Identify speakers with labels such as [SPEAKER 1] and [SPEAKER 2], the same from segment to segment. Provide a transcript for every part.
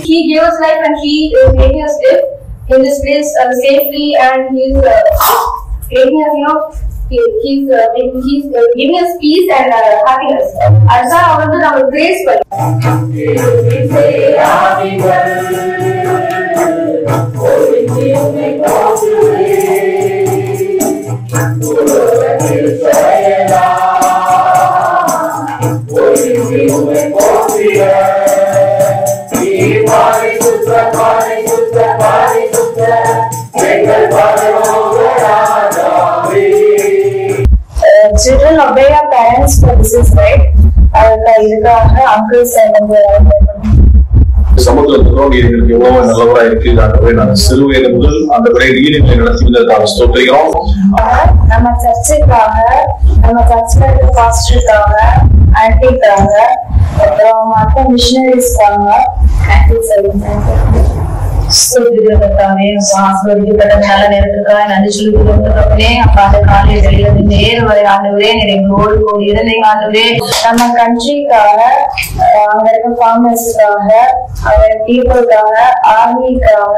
[SPEAKER 1] He gave us life and he is making us live in this place safely, and he's making us, he's giving us peace and happiness. And so, I want to praise for Children obey our parents for this is right. Uncles and
[SPEAKER 2] சமூகத்திலும் எங்களுக்கு எவ்வளவு நல்லவராக இருக்கிறார்களே நாங்கள் சிறுவயது முதல் அந்த நீதிகளை நடத்தியதற்காக ஸ்தோத்திரிக்கிறோம்.
[SPEAKER 1] நம்ம சர்ச்சுக்காக, நம்ம சர்ச்ல இருக்க பாஸ்டருக்காக, ஆன்டிக்காக, அப்புறம் மற்ற மிஷனரிஸ்க்காக நல்ல நேரத்துக்காக நன்றி சொல்லிக்கிறோம். அப்ப அந்த காலையில் நேரம் வரை ஆண்டவரே எங்களோடு கூடி இருந்தே ஆண்டவரே, நம்ம கண்ட்ரிக்காக, அங்க இருக்க ஃபார்மர்ஸுக்காக, அவர் பீப்புளுக்காக, ஆர்மிக்காக,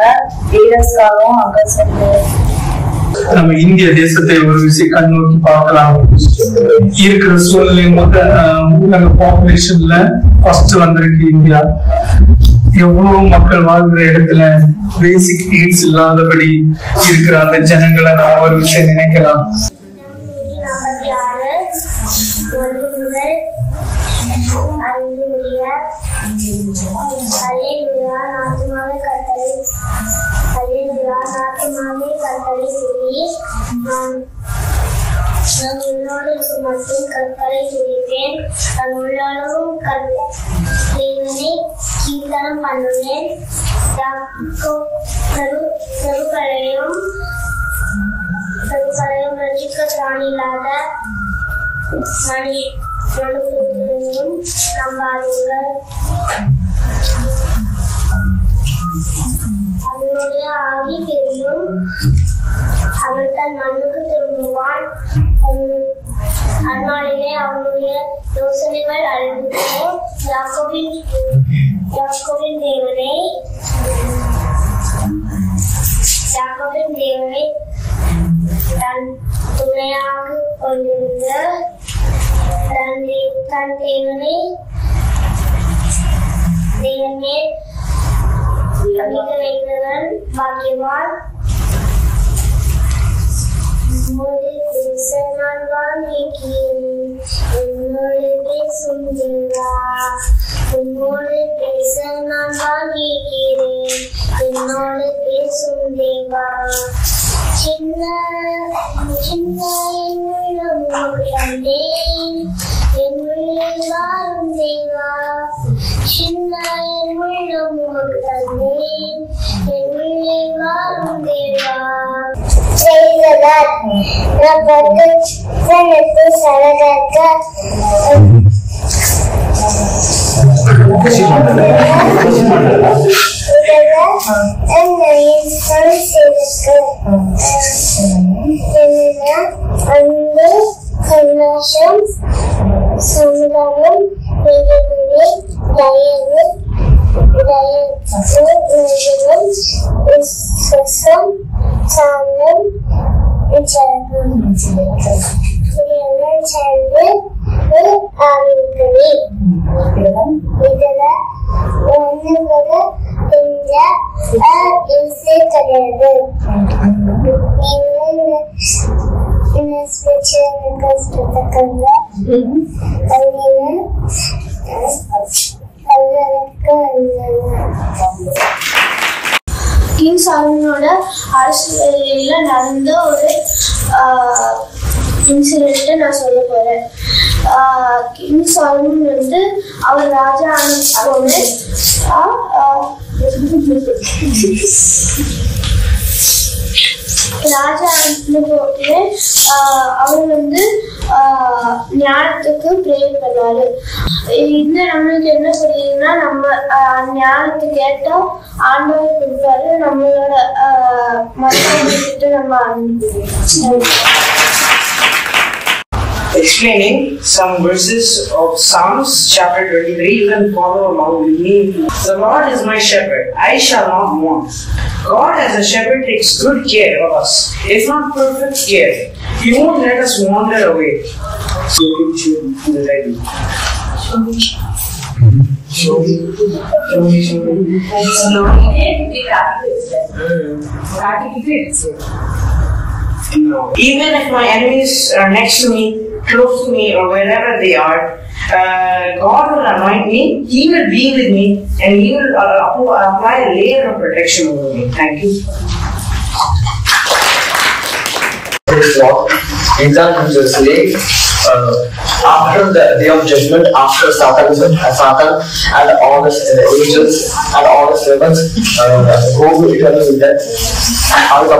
[SPEAKER 1] லீடர்ஸ்க்காகவும் அங்க சொல்லுவோம்.
[SPEAKER 3] நம்ம இந்திய தேசத்தை ஒரு விஷயம் கண்ணோக்கி பார்க்கலாம். இருக்கிற சூழ்நிலை உலக பாப்புலேஷன்ல ஃபர்ஸ்ட் வந்திருக்கு இந்தியா. எவ்வளவு மக்கள் வாழ்கிற இடத்துல பேசிக் நீட்ஸ் இல்லாதபடி இருக்கிற அந்த ஜனங்களை நான் ஒரு விஷயம் நினைக்கலாம்.
[SPEAKER 4] நான் உன்னோடு மட்டும் கற்பனை செய்வேன். நான் உள்ளளவும் தேவனை கீர்த்தனம் பண்ணுவேன். கருக்களையும் ரசிக்க திராணில்லாத மனுஷனையும் நம்பாதீர்கள். அவனுடைய ஆவி தெரியும். அவன் தன் மண்ணுக்கு திரும்புவான். அந்நாளிலே அவனுடைய யோசனைகள் அறிவிப்போம். யாக்கோபின் தேவனை தன் துணையாக கொண்டிருந்த தன் தேவனை தேவனே நம்பிக்க வைத்தவன் பாக்கியவான். உன்னோடு பேச நான் வாங்கிக்கிறேன். உன்னோடு பேசும் தேவா, உன்னோடு பேச நான் வாங்கிக்கிறேன். என்னோடு பேசும் தேவா, சின்ன சின்ன என் உள்ளம் தந்தேன். என் உள்ளில் வாரும் தேவா, சின்ன என் உள்ளம் தந்தேன். என் உள்ளில் வாரும் தேவா. கிங் சாலமனோட அரசியலில் நடந்த ஒரு இன்சிடென்ட் நான் சொல்ல போறேன். கிங் சாலமன் வந்து அவர் ராஜா ஆனதுமே அவர் வந்து ஞானத்துக்கு ப்ரேயர் பண்ணாரு. இந்த நம்மளுக்கு என்ன புரியுதுன்னா, நம்ம ஞானத்துக்கு கேட்டா ஆண்டவர் கொடுப்பாரு. நம்மளோட மற்றவங்கிட்ட நம்ம
[SPEAKER 5] Explaining some verses of Psalms chapter 23, you can follow along with me. The Lord is my shepherd, I shall not want. God as a shepherd takes good care of us. It's not perfect care. He won't let us wander away. So you should do the right thing. Show me. Even if my enemies are next to me, close to me, or wherever they are, God will anoint me, He will be with me, and He will apply a layer of protection over me. Thank you.
[SPEAKER 6] After the day of judgment, after Satan and all his angels and all his servants go to eternal death, all the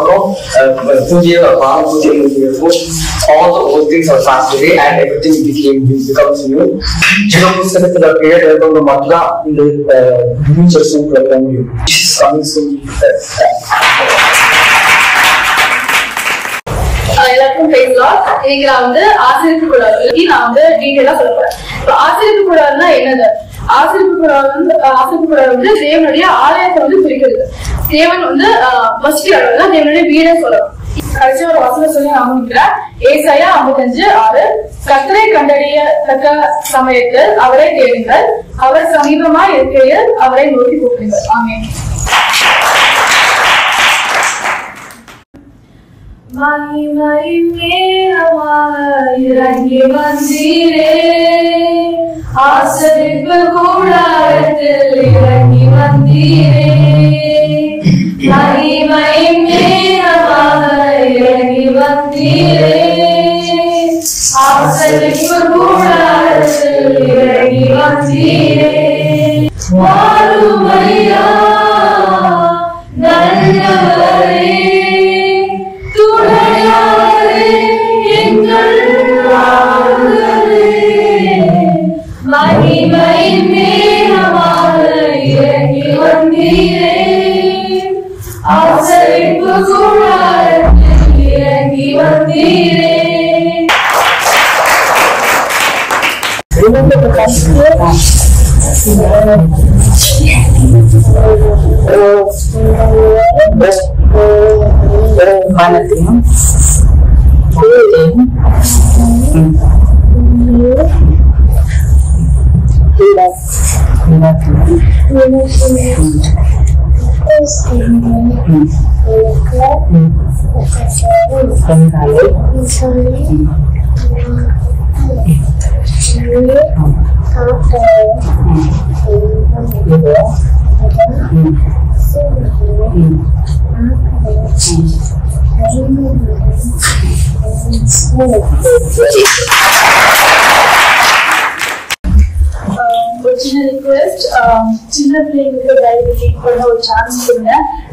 [SPEAKER 6] old things are passed away and everything becomes new. Jesus is coming soon.
[SPEAKER 1] எல்லாருக்கும் price Lord. இன்னைக்கு நான் வந்து ஆசீர்வதிப்பு கூடாது நான் வந்து டீடைலா சொல்ல போறேன். ஆசீர்வதிப்பு கூடாதுன்னா என்னது? ஆசீர்வதிப்பு கூடாது வந்து தேவனுடைய ஆலயத்தை வந்து குறிக்கிறது. தேவன் வந்து ஃபர்ஸ்ட் அளவுல தேவனுடைய வீடை சொல்லணும். கடைசி ஒரு வசனம் சொல்லி ஆரம்பிக்கிறேன். ஏசாயா 55:6 கர்த்தரை கண்டறியத்தக்க சமயத்தில் அவரை தேடுங்கள், அவர் சமீபமா இருக்கையில் அவரை நோக்கி கூப்பிடுங்கள். ஆமென். மகிமை மேலமாக இறங்கி வந்தீரே, ஆசரிப்பு கூடாரத்தில் இறங்கி வந்தீரே. மகிமை மேலமாக இறங்கி வந்தீரே, ஆசரிப்பு கூடாரத்தில் இறங்கி வந்தீரே. வாருமையா நல்லவரே, துணையாரே எங்கள் ஆறுதலே. மகிமை மேலமாக இறங்கி வந்தீரே, ஆசரிப்பு கூடாரத்தில் இறங்கி வந்தீரே.
[SPEAKER 6] Remember the pastor?
[SPEAKER 1] சின்ன ரிக்வெஸ்ட், சின்ன பிள்ளைங்களுக்கு டைரக்ட் பண்ண ஒரு சான்ஸ் கொடுங்க.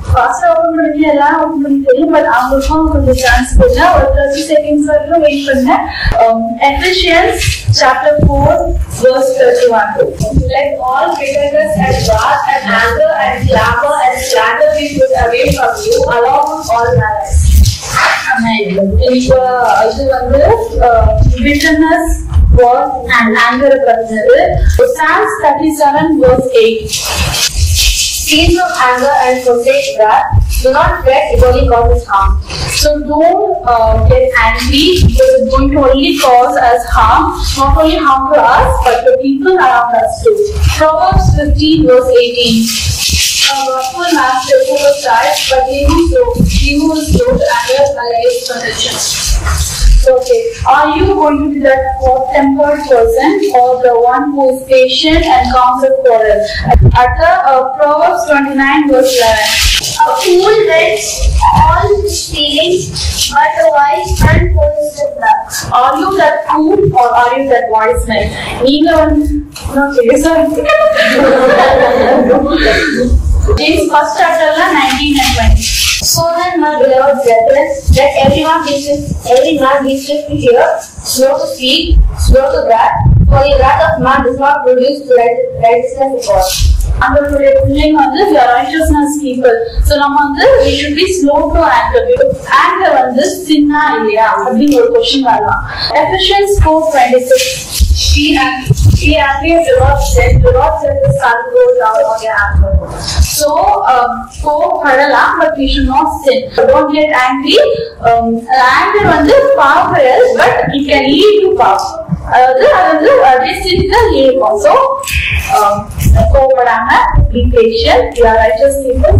[SPEAKER 1] ஃபாஸ்டா ஓபன் பண்ணி எல்லாம் ஓபன் பண்ணி தெரியும், பட் அவங்களுக்கும் கொஞ்சம் சான்ஸ் கொடுங்க. ஒரு 30 செகண்ட்ஸ் வரைக்கும் வெயிட் பண்ணுங்க. Ephesians chapter 4 verse 31. Let all bitterness and wrath and anger and clamor and slander be put away from you, along with all malice. இது வந்து bitterness, wrath and anger பண்றது. Psalms 37 verse 8. Cease from anger and forsake wrath. Do not fret, it only causes harm. So don't get angry, because it's going to only cause us harm. Not only harm to us, but to people around us too. Proverbs 15 verse 18. A watchful master oversight, but he who is slow to anger allays possession. Okay, are you going to be that hot-tempered person or the one who is patient and calms the quarrel? At the Proverbs 29 verse 11.
[SPEAKER 4] A fool vents all his feelings, but a wise man holds the back.
[SPEAKER 1] Are you that fool or are you that wise man? நீங்க வந்து James first chapter 19 and 20.
[SPEAKER 4] So then, my beloved brethren, let every man be swift to hear, slow to speak, slow to wrath, for the wrath of man does not produce righteousness of God.
[SPEAKER 1] அந்த பிள்ளைங்க வந்து righteousness people. So நம்ம வந்து we should be slow to anger. Anger வந்து சின்னா இல்லையா அப்படின்னு ஒரு question வரலாம். Ephesians 4:26. Be angry as the Lord said the sun go down on your anger. So கோவப்படலாம், but we should not sin. Don't get angry. Anger வந்து powerful, but it can lead to power. அது வந்து சின்ன இருக்கும். So கோவப்படாம be patient. You are righteous people.